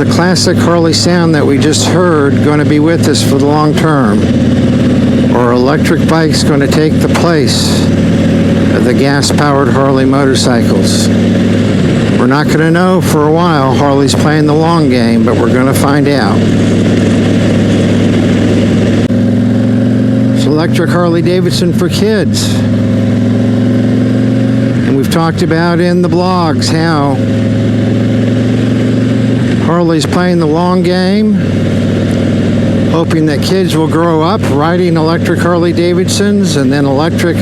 the classic Harley sound that we just heard going to be with us for the long term? Or electric bikes going to take the place of the gas-powered Harley motorcycles? We're not going to know for a while. Harley's playing the long game, but we're going to find out. It's Electric Harley-Davidson for kids. And we've talked about in the blogs how Harley's playing the long game, hoping that kids will grow up riding electric Harley-Davidsons and then electric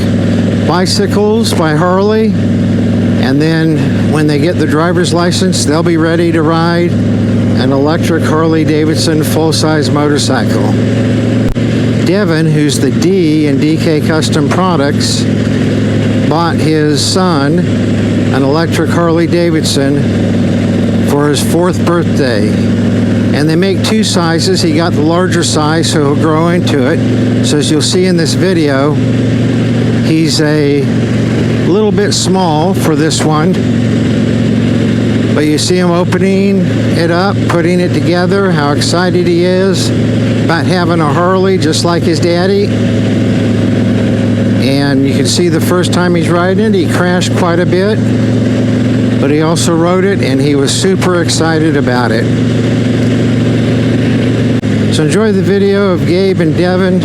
bicycles by Harley. And then when they get the driver's license, they'll be ready to ride an electric Harley-Davidson full-size motorcycle. Devin, who's the D in DK Custom Products, bought his son an electric Harley-Davidson for his 4th birthday. And they make 2 sizes. He got the larger size, so he'll grow into it. So as you'll see in this video, he's a little bit small for this one. But you see him opening it up, putting it together, how excited he is about having a Harley just like his daddy. And you can see the first time he's riding it, he crashed quite a bit. But he also rode it, and he was super excited about it. So enjoy the video of Gabe and Devin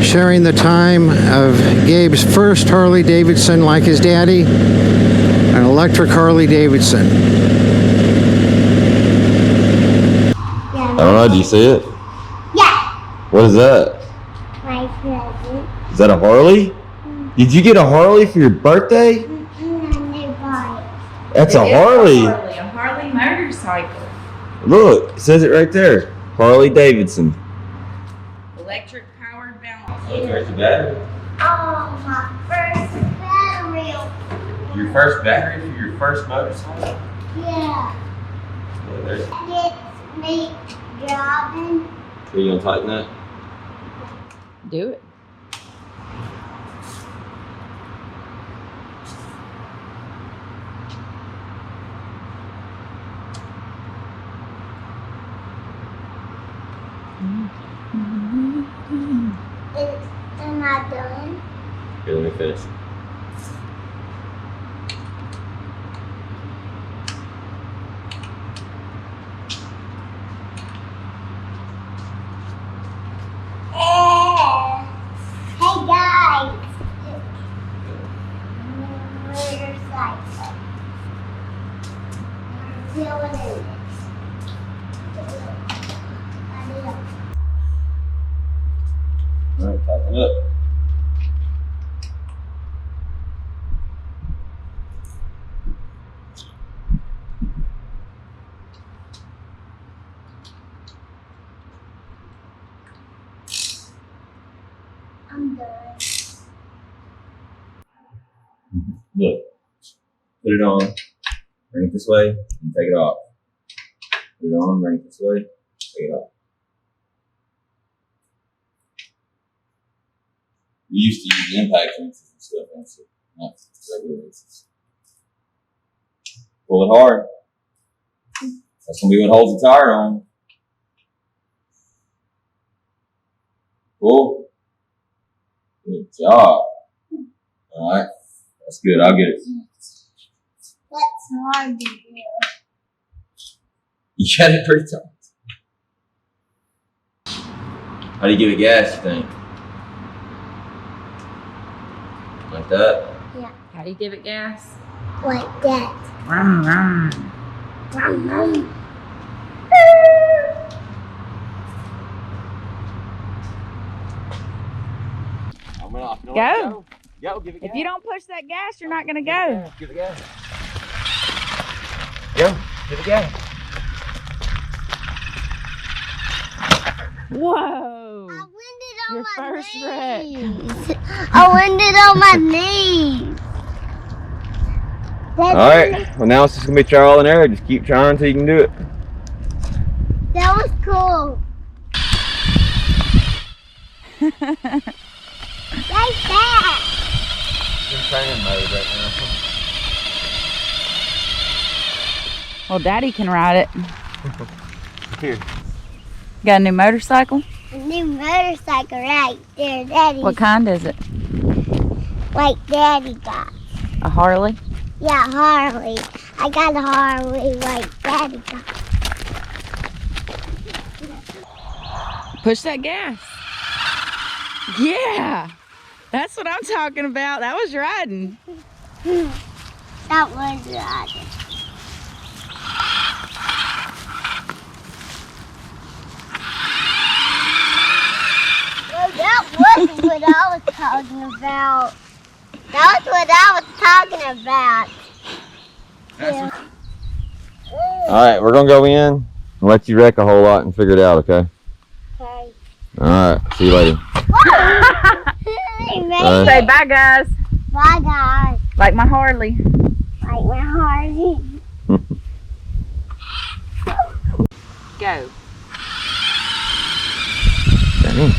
sharing the time of Gabe's first Harley-Davidson like his daddy, an electric Harley-Davidson. I don't know, do you see it? Yeah. What is that? My present. Is that a Harley? Did you get a Harley for your birthday? That's a Harley. A Harley motorcycle. Look, it says it right there. Harley-Davidson. Electric powered balance. There's the battery. Oh, my first battery. Your first battery for your first motorcycle? Yeah. There's... It's me driving. Are you gonna tighten that? Do it. Am I done? Here, let me finish. Hey guys. Motorcycle. Feeling it. Alright, tighten up. I'm done. Look, put it on, bring it this way, and take it off. Put it on, bring it this way, take it off. We used to use impact wrenches and stuff, not regular wrenches. Pull it hard. That's gonna be what holds the tire on. Pull. Good job. All right, that's good. I'll get it. That's hard to do. You got it pretty tight. How do you give it gas, you think? Like that? Yeah. How do you give it gas? Like that. Vroom, vroom. Vroom, vroom. Go. Go, give it gas. If you don't push that gas, you're not going to go. Give it gas. Go, give it gas. Whoa. I landed on Your my first wreck. knees. I landed on my knees. All right, well now it's just gonna be trial and error. Just keep trying until you can do it. That was cool. Like that. It's in training mode right now. Well, Daddy can ride it. Here. Got a new motorcycle? A new motorcycle right there, Daddy. What kind is it? Like Daddy got. A Harley? Yeah, Harley. I got a Harley like Daddy got. Push that gas. Yeah. That's what I'm talking about. That was riding. That was riding. Well, that wasn't what I was talking about. That was what I was talking about. Yeah. All right, we're gonna go in and let you wreck a whole lot and figure it out, okay? Okay. All right, see you later. Hey, man. Say bye, guys. Bye, guys. Like my Harley. Like my Harley. Go. Dang.